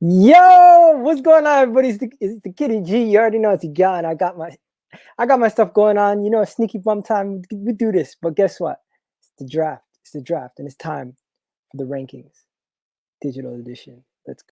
Yo, what's going on, everybody? It's the Kitty G. You already know it's Egal, and I got my stuff going on. You know, sneaky bump time. We do this, but guess what? It's the draft. It's the draft, and it's time for the rankings, digital edition. Let's go.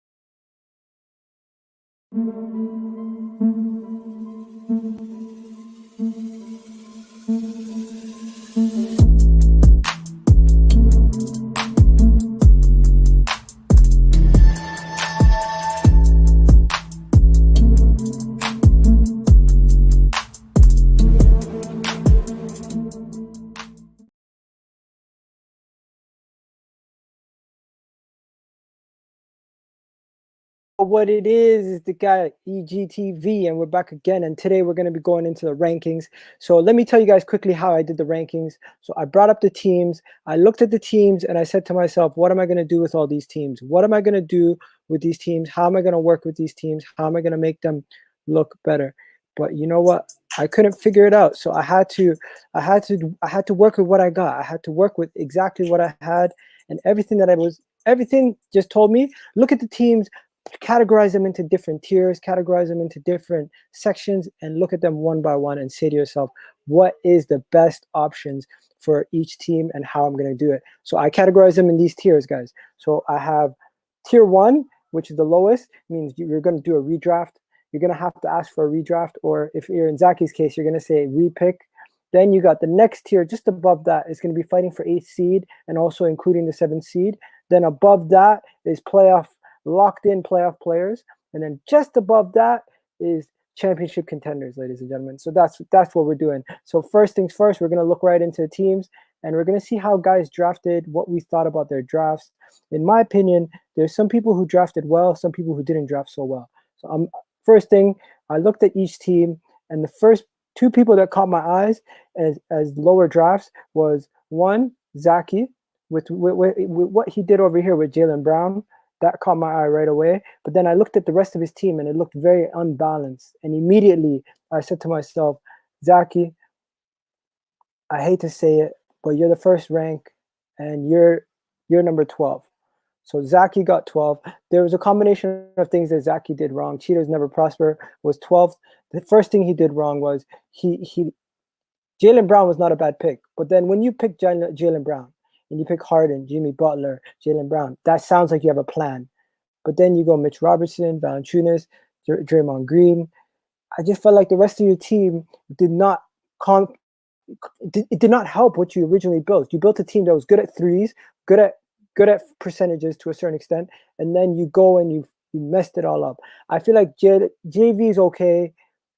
What it is the guy EGTV, and we're back again. And today we're going to be going into the rankings. So let me tell you guys quickly how I did the rankings. So I brought up the teams. I looked at the teams and I said to myself, what am I going to do with all these teams? What am I going to do with these teams? How am I going to work with these teams? How am I going to make them look better? But you know what? I couldn't figure it out. So I had to work with what I got. I had to work with exactly what I had, and everything just told me, look at the teams, categorize them into different tiers, categorize them into different sections, and look at them one by one and say to yourself, what is the best options for each team and how I'm going to do it. So I categorize them in these tiers, guys. So I have tier 1, which is the lowest, means you're going to do a redraft. You're going to have to ask for a redraft, or if you're in Zaky's case, you're going to say repick. Then you got the next tier just above that is going to be fighting for 8th seed and also including the 7th seed. Then above that is locked in playoff players, and then just above that is championship contenders, ladies and gentlemen. So that's what we're doing. So first things first, we're going to look right into the teams, and we're going to see how guys drafted, what we thought about their drafts. In my opinion, there's some people who drafted well, some people who didn't draft so well. So first thing, I looked at each team, and the first 2 people that caught my eyes as lower drafts was one, Zaky, with what he did over here with Jaylen Brown. That caught my eye right away. But then I looked at the rest of his team and it looked very unbalanced. And immediately I said to myself, Zaky, I hate to say it, but you're the first rank and you're number 12. So Zaky got 12. There was a combination of things that Zaky did wrong. CheatersNevaProsper was 12th. The first thing he did wrong was Jaylen Brown was not a bad pick. But then when you pick Jaylen Brown, and you pick Harden, Jimmy Butler, Jaylen Brown, that sounds like you have a plan. But then you go Mitch Robertson, Valanciunas, Draymond Green. I just felt like the rest of your team did not help what you originally built. You built a team that was good at threes, good at percentages to a certain extent, and then you go and you messed it all up. I feel like JV is okay.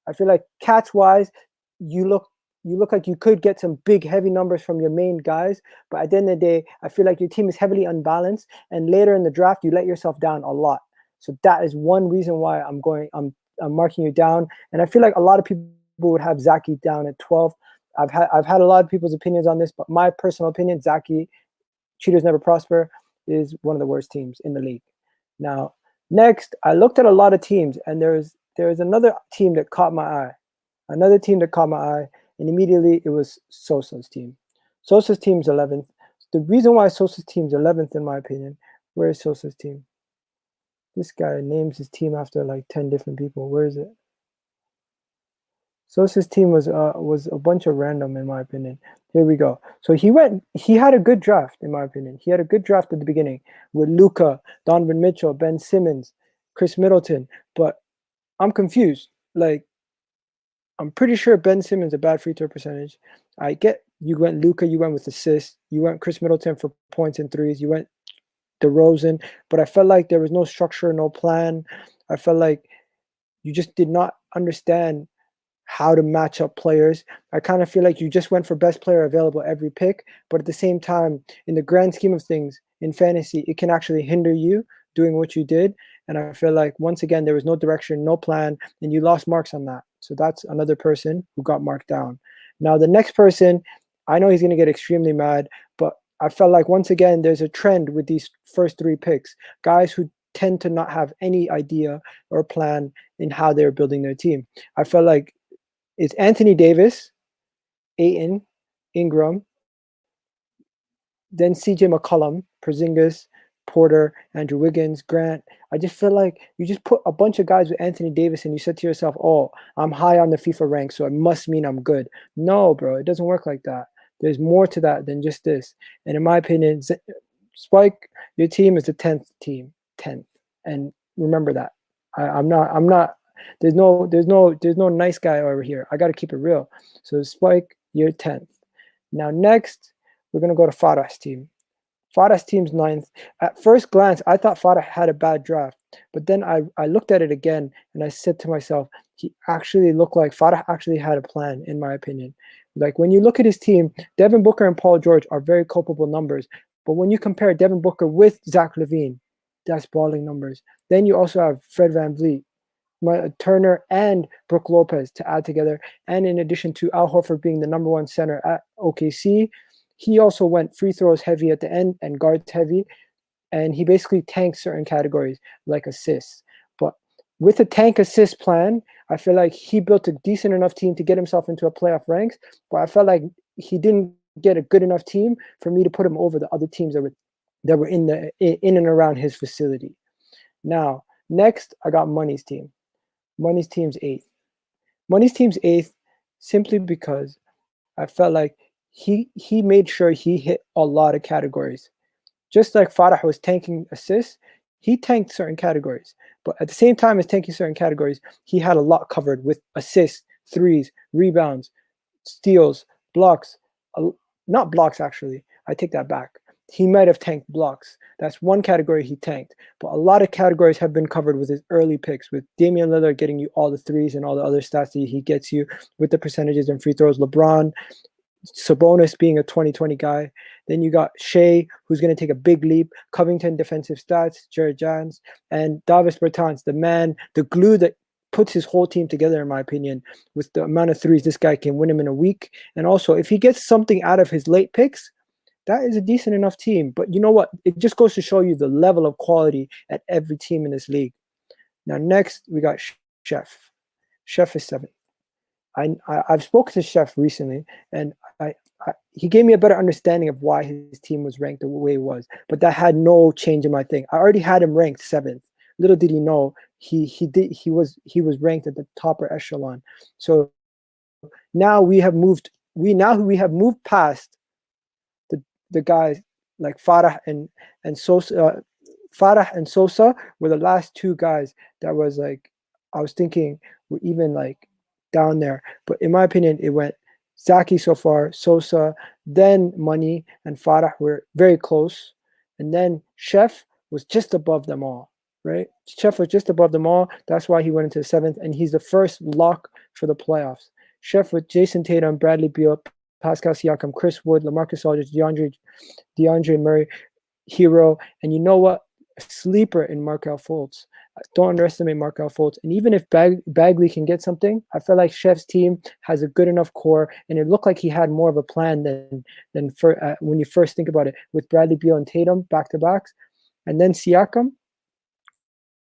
I feel like Cats-wise, you look like you could get some big, heavy numbers from your main guys, but at the end of the day, I feel like your team is heavily unbalanced, and later in the draft, you let yourself down a lot. So that is one reason why I'm marking you down, and I feel like a lot of people would have Zaky down at 12. I've had a lot of people's opinions on this, but my personal opinion, Zaky, CheatersNevaProsper, is one of the worst teams in the league. Now, next, I looked at a lot of teams, and there is another team that caught my eye. And immediately it was Sosa's team. Sosa's team's 11th. The reason why Sosa's team's 11th, in my opinion, where is Sosa's team? This guy names his team after like 10 different people. Where is it? Sosa's team was a bunch of random, in my opinion. Here we go. So he had a good draft, in my opinion. He had a good draft at the beginning with Luka, Donovan Mitchell, Ben Simmons, Chris Middleton. But I'm confused. Like, I'm pretty sure Ben Simmons a bad free throw percentage. I get you went Luka, you went with assists, you went Chris Middleton for points and threes, you went DeRozan, but I felt like there was no structure, no plan. I felt like you just did not understand how to match up players. I kind of feel like you just went for best player available every pick, but at the same time, in the grand scheme of things, in fantasy, it can actually hinder you doing what you did. And I feel like, once again, there was no direction, no plan, and you lost marks on that. So that's another person who got marked down. Now, the next person, I know he's going to get extremely mad, but I felt like, once again, there's a trend with these first 3 picks. Guys who tend to not have any idea or plan in how they're building their team. I felt like it's Anthony Davis, Ayton, Ingram, then CJ McCollum, Porzingis, Porter, Andrew Wiggins, Grant. I just feel like you just put a bunch of guys with Anthony Davis and you said to yourself, oh, I'm high on the FIFA rank, so it must mean I'm good. No, bro, it doesn't work like that. There's more to that than just this. And in my opinion, Spike, your team is the 10th team, 10th. And remember that. I'm not, there's no nice guy over here. I got to keep it real. So Spike, you're 10th. Now next, we're going to go to Farah's team. Farah's team's 9th. At first glance, I thought Farrah had a bad draft, but then I looked at it again and I said to myself, he actually looked like Farrah actually had a plan, in my opinion. Like when you look at his team, Devin Booker and Paul George are very culpable numbers, but when you compare Devin Booker with Zach LaVine, that's balling numbers. Then you also have Fred VanVleet, Turner, and Brook Lopez to add together. And in addition to Al Horford being the #1 center at OKC, he also went free throws heavy at the end and guards heavy. And he basically tanked certain categories like assists. But with a tank assist plan, I feel like he built a decent enough team to get himself into a playoff ranks. But I felt like he didn't get a good enough team for me to put him over the other teams that were in and around his facility. Now, next, I got Money's team. Money's team's 8th. Money's team's 8th simply because I felt like he made sure he hit a lot of categories. Just like Farrah was tanking assists, he tanked certain categories. But at the same time as tanking certain categories, he had a lot covered with assists, threes, rebounds, steals, blocks. Not blocks, actually. I take that back. He might have tanked blocks. That's one category he tanked. But a lot of categories have been covered with his early picks, with Damian Lillard getting you all the threes and all the other stats that he gets you with the percentages and free throws. LeBron, Sabonis being a 2020 guy. Then you got Shea, who's going to take a big leap. Covington, defensive stats. Jared Jans. And Davis Bertans, the man, the glue that puts his whole team together, in my opinion, with the amount of threes this guy can win him in a week. And also, if he gets something out of his late picks, that is a decent enough team. But you know what? It just goes to show you the level of quality at every team in this league. Now, next, we got Chef. Chef is 7th. I've spoken to Chef recently, and he gave me a better understanding of why his team was ranked the way it was. But that had no change in my thing. I already had him ranked 7th. Little did he know he was ranked at the topper echelon. So now we have moved past the guys like Farrah and Sosa. Farrah and Sosa were the last two guys that was like I was thinking were even like down there. But in my opinion, it went Zaky so far, Sosa, then Money and Farrah were very close. And then Chef was just above them all, right? Chef was just above them all. That's why he went into the 7th. And he's the first lock for the playoffs. Chef with Jason Tatum, Bradley Beal, Pascal Siakam, Chris Wood, LaMarcus Aldridge, DeAndre Murray, Hero. And you know what? A sleeper in Markelle Fultz. Don't underestimate Markelle Fultz. And even if Bagley can get something, I feel like Chef's team has a good enough core, and it looked like he had more of a plan than when you first think about it, with Bradley Beal and Tatum back-to-backs. And then Siakam,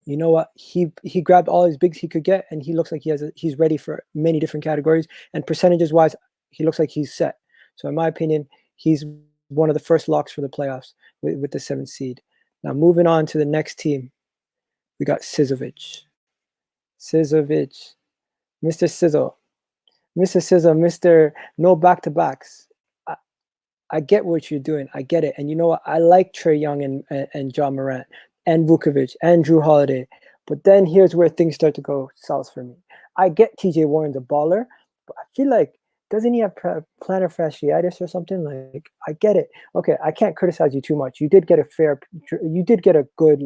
you know what? He grabbed all his bigs he could get, and he looks like he's ready for many different categories. And percentages-wise, he looks like he's set. So in my opinion, he's one of the first locks for the playoffs with the 7th seed. Now moving on to the next team, we got Sizzavich. Mr. Sizzle, Mr. No back-to-backs. I get what you're doing. I get it. And you know what? I like Trae Young and John Morant and Vukovic and Drew Holiday. But then here's where things start to go south for me. I get TJ Warren's a baller, but I feel like, doesn't he have plantar fasciitis or something? Like, I get it. Okay, I can't criticize you too much. You did get a good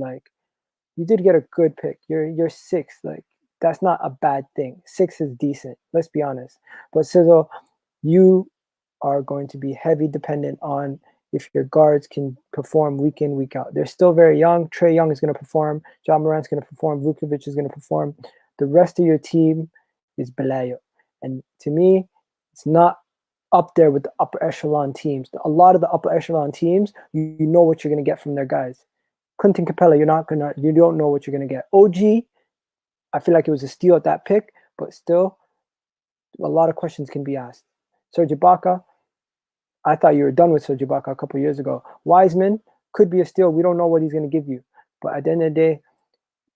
pick. You're 6th. Like, that's not a bad thing. 6 is decent. Let's be honest. But Sizzle, you are going to be heavy dependent on if your guards can perform week in, week out. They're still very young. Trae Young is going to perform. John Morant's going to perform. Vukovic is going to perform. The rest of your team is Belayo. And to me, it's not up there with the upper echelon teams. A lot of the upper echelon teams, you know what you're going to get from their guys. Clinton Capella, you don't know what you're going to get. OG, I feel like it was a steal at that pick, but still, a lot of questions can be asked. Serge Ibaka, I thought you were done with Serge Ibaka a couple years ago. Wiseman, could be a steal. We don't know what he's going to give you. But at the end of the day,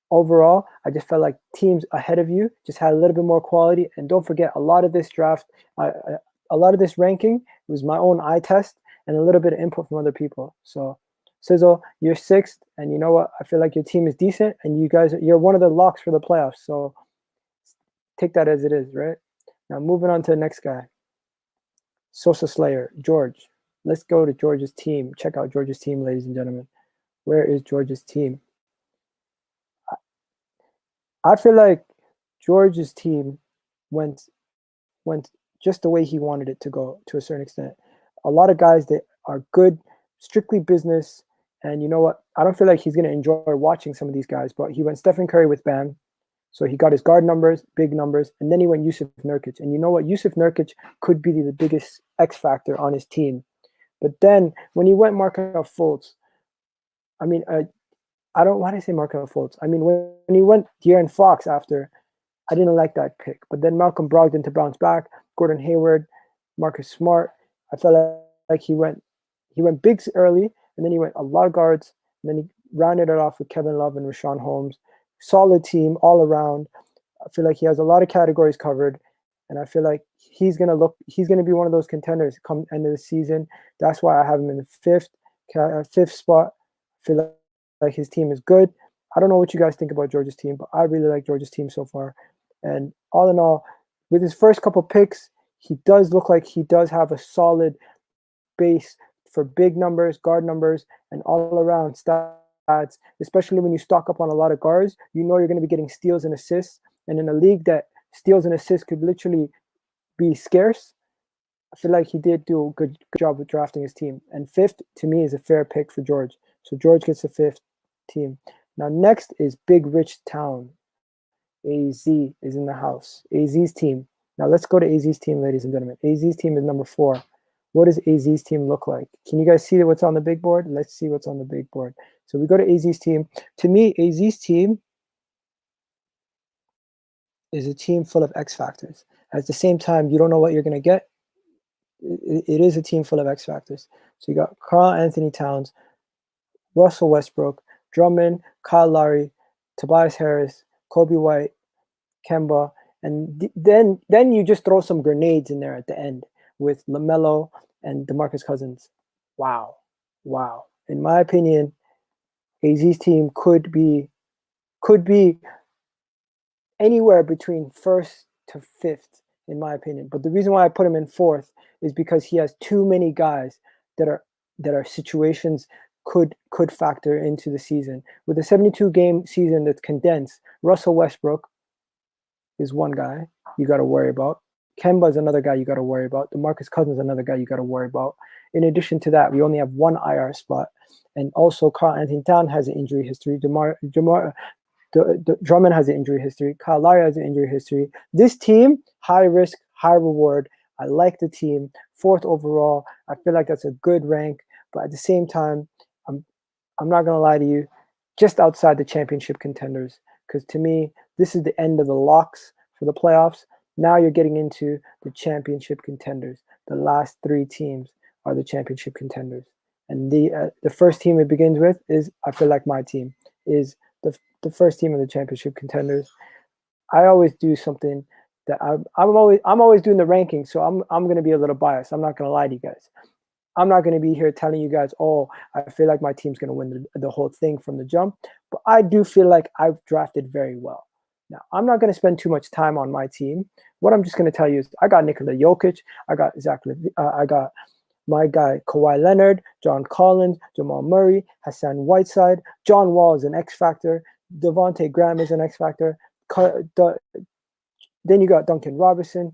overall, I just felt like teams ahead of you just had a little bit more quality. And don't forget, a lot of this draft, a lot of this ranking was my own eye test and a little bit of input from other people. So, Sizzle, you're sixth, and you know what? I feel like your team is decent, and you're one of the locks for the playoffs. So take that as it is, right? Now, moving on to the next guy, Sosa Slayer-George. Let's go to George's team. Check out George's team, ladies and gentlemen. Where is George's team? I feel like George's team went just the way he wanted it to go to a certain extent. A lot of guys that are good, strictly business, and you know what? I don't feel like he's going to enjoy watching some of these guys, but he went Stephen Curry with Bam. So he got his guard numbers, big numbers, and then he went Yusuf Nurkic. And you know what? Yusuf Nurkic could be the biggest X factor on his team. But then when he went Markelle Fultz, I mean, I don't want to say Markelle Fultz. I mean, when he went De'Aaron Fox after, I didn't like that pick. But then Malcolm Brogdon to bounce back, Gordon Hayward, Marcus Smart. I felt like he went bigs early, and then he went a lot of guards, and then he rounded it off with Kevin Love and Rashawn Holmes. Solid team all around. I feel like he has a lot of categories covered, and I feel like he's gonna be one of those contenders come end of the season. That's why I have him in the fifth spot. I feel like his team is good. I don't know what you guys think about George's team, but I really like George's team so far. And all in all, with his first couple picks, he does look like he does have a solid base for big numbers, guard numbers, and all around stats, especially when you stock up on a lot of guards. You know you're going to be getting steals and assists. And in a league that steals and assists could literally be scarce, I feel like he did do a good job with drafting his team. And fifth, to me, is a fair pick for George. So George gets the fifth team. Now, next is Big Rich Town. AZ is in the house. AZ's team. Now, let's go to AZ's team, ladies and gentlemen. AZ's team is number 4. What does AZ's team look like? Can you guys see what's on the big board? Let's see what's on the big board. So we go to AZ's team. To me, AZ's team is a team full of X factors. At the same time, you don't know what you're going to get. It is a team full of X factors. So you got Karl-Anthony Towns, Russell Westbrook, Drummond, Kyle Lowry, Tobias Harris, Kobe White, Kemba, and then you just throw some grenades in there at the end with LaMelo and DeMarcus Cousins. Wow. In my opinion, AZ's team could be anywhere between 1st to 5th, in my opinion. But the reason why I put him in 4th is because he has too many guys that are situations could factor into the season. With a 72-game season that's condensed, Russell Westbrook is one guy you got to worry about. Kemba is another guy you got to worry about. DeMarcus Cousins is another guy you got to worry about. In addition to that, we only have one IR spot. And also, Karl-Anthony Towns has an injury history. Drummond has an injury history. Kyle Lowry has an injury history. This team, high risk, high reward. I like the team. 4th overall. I feel like that's a good rank. But at the same time, I'm not going to lie to you, just outside the championship contenders. Because to me, this is the end of the locks for the playoffs. Now you're getting into the championship contenders. The last 3 teams are the championship contenders. And the first team it begins with is, I feel like my team, is the first team of the championship contenders. I always do something that I'm always doing the rankings, so I'm going to be a little biased. I'm not going to lie to you guys. I'm not going to be here telling you guys, oh, I feel like my team's going to win the whole thing from the jump. But I do feel like I've drafted very well. Now, I'm not going to spend too much time on my team. What I'm just going to tell you is I got Nikola Jokic. I got I got my guy Kawhi Leonard, John Collins, Jamal Murray, Hassan Whiteside. John Wall is an X factor. Devontae Graham is an X factor. Then you got Duncan Robinson,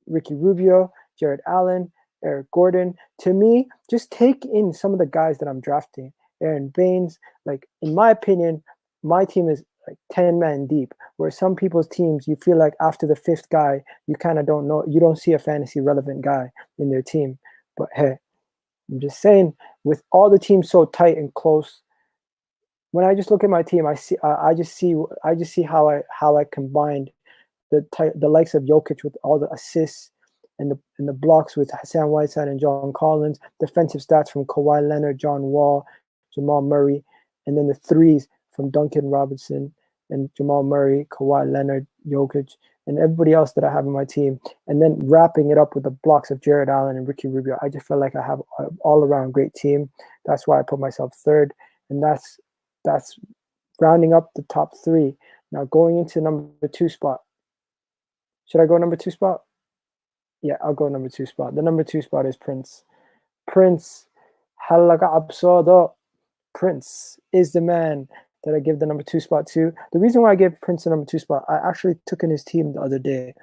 Ricky Rubio, Jared Allen, Eric Gordon. To me, just take in some of the guys that I'm drafting. Aaron Baines. Like, in my opinion, my team is like 10-man deep, where some people's teams, you feel like after the 5th guy, you kind of don't know, you don't see a fantasy relevant guy in their team. But hey, I'm just saying, with all the teams so tight and close, when I just look at my team, I just see how I combined the likes of Jokic with all the assists and the blocks with Hassan Whiteside and John Collins, defensive stats from Kawhi Leonard, John Wall, Jamal Murray, and then the threes from Duncan Robinson and Jamal Murray, Kawhi Leonard, Jokic, and everybody else that I have on my team, and then wrapping it up with the blocks of Jared Allen and Ricky Rubio. I just felt like I have an all-around great team. That's why I put myself third, and that's rounding up the top three. Now going into number 2 spot. Should I go number 2 spot? Yeah, I'll go number 2 spot. The number 2 spot is Prince. Prince, Laga Cabsado. Prince is the man that I give the number 2 spot to. The reason why I gave Prince the number 2 spot, I actually took in his team the other day,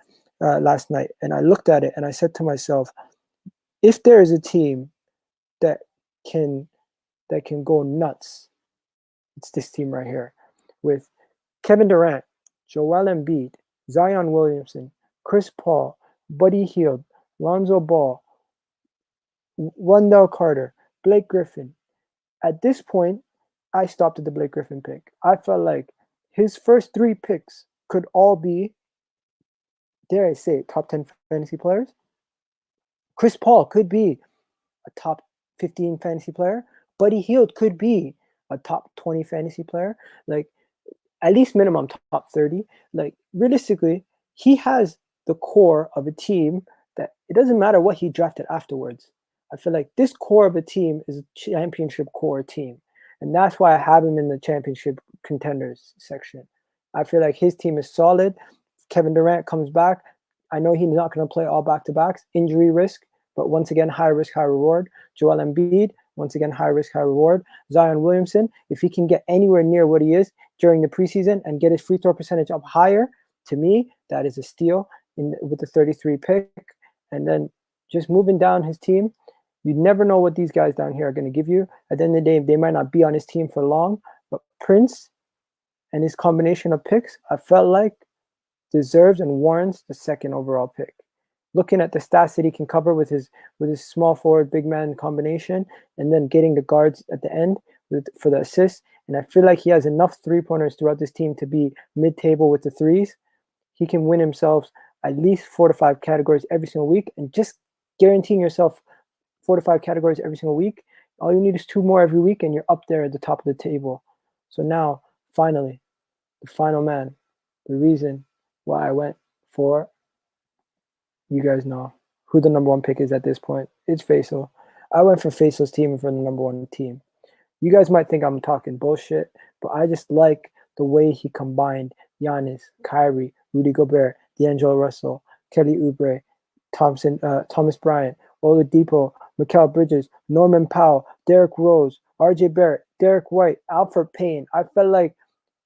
last night, and I looked at it and I said to myself, if there is a team that can go nuts, it's this team right here, with Kevin Durant, Joel Embiid, Zion Williamson, Chris Paul, Buddy Hield, Lonzo Ball, Wendell Carter, Blake Griffin. At this point, I stopped at the Blake Griffin pick. I felt like his first 3 picks could all be, dare I say it, top 10 fantasy players. Chris Paul could be a top 15 fantasy player. Buddy Hield could be a top 20 fantasy player. Like, at least minimum top 30. Like, realistically, he has the core of a team that it doesn't matter what he drafted afterwards. I feel like this core of a team is a championship core team. And that's why I have him in the championship contenders section. I feel like his team is solid. Kevin Durant comes back. I know he's not going to play all back-to-backs, injury risk, but once again, high risk, high reward. Joel Embiid, once again, high risk, high reward. Zion Williamson, if he can get anywhere near what he is during the preseason and get his free throw percentage up higher, to me, that is a steal with the 33 pick. And then just moving down his team, you never know what these guys down here are going to give you. At the end of the day, they might not be on his team for long, but Prince and his combination of picks, I felt like deserves and warrants the 2nd overall pick. Looking at the stats that he can cover with his small forward, big man combination, and then getting the guards at the end for the assists, and I feel like he has enough 3-pointers throughout this team to be mid-table with the threes. He can win himself at least 4 to 5 categories every single week, and just guaranteeing yourself 4 to 5 categories every single week, all you need is 2 more every week, and you're up there at the top of the table. So now, finally, the final man, the reason why I went for, you guys know who the number 1 pick is at this point. It's Faisal. I went for Faisal's team for the number 1 team. You guys might think I'm talking bullshit, but I just like the way he combined Giannis, Kyrie, Rudy Gobert, D'Angelo Russell, Kelly Oubre, Thomas Bryant, Oladipo, Mikal Bridges, Norman Powell, Derrick Rose, RJ Barrett, Derek White, Alfred Payne. I felt like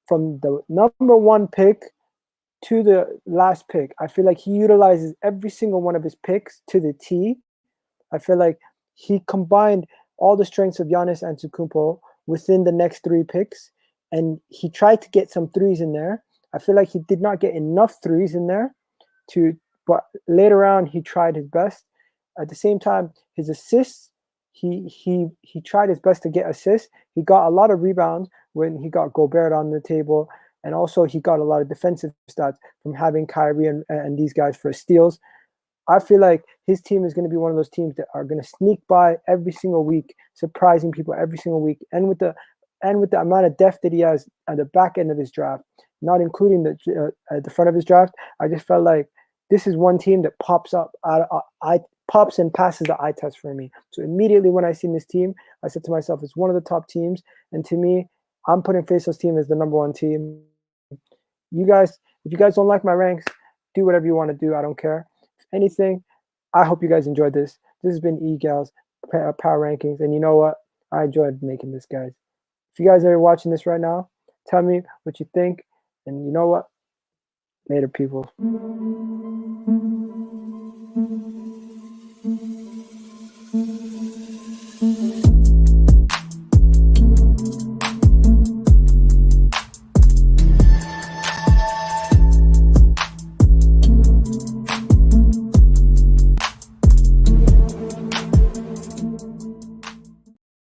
from the number 1 pick to the last pick, I feel like he utilizes every single one of his picks to the T. I feel like he combined all the strengths of Giannis Antetokounmpo within the next 3 picks, and he tried to get some threes in there. I feel like he did not get enough threes in there, but later on he tried his best. At the same time, his assists, he tried his best to get assists. He got a lot of rebounds when he got Gobert on the table, and also he got a lot of defensive stats from having Kyrie and these guys for steals. I feel like his team is going to be one of those teams that are going to sneak by every single week, surprising people every single week, and with the amount of depth that he has at the back end of his draft, not including at the front of his draft, I just felt like this is one team that pops up pops and passes the eye test for me. So immediately when I seen this team, I said to myself, it's one of the top teams, and to me, I'm putting Faisal's team as the number 1 team. You guys, if you guys don't like my ranks, do whatever you want to do. I don't care. If anything, I hope you guys enjoyed this. This has been Egal's Power Rankings, and you know what? I enjoyed making this, guys. If you guys are watching this right now, tell me what you think, and you know what? Later, people.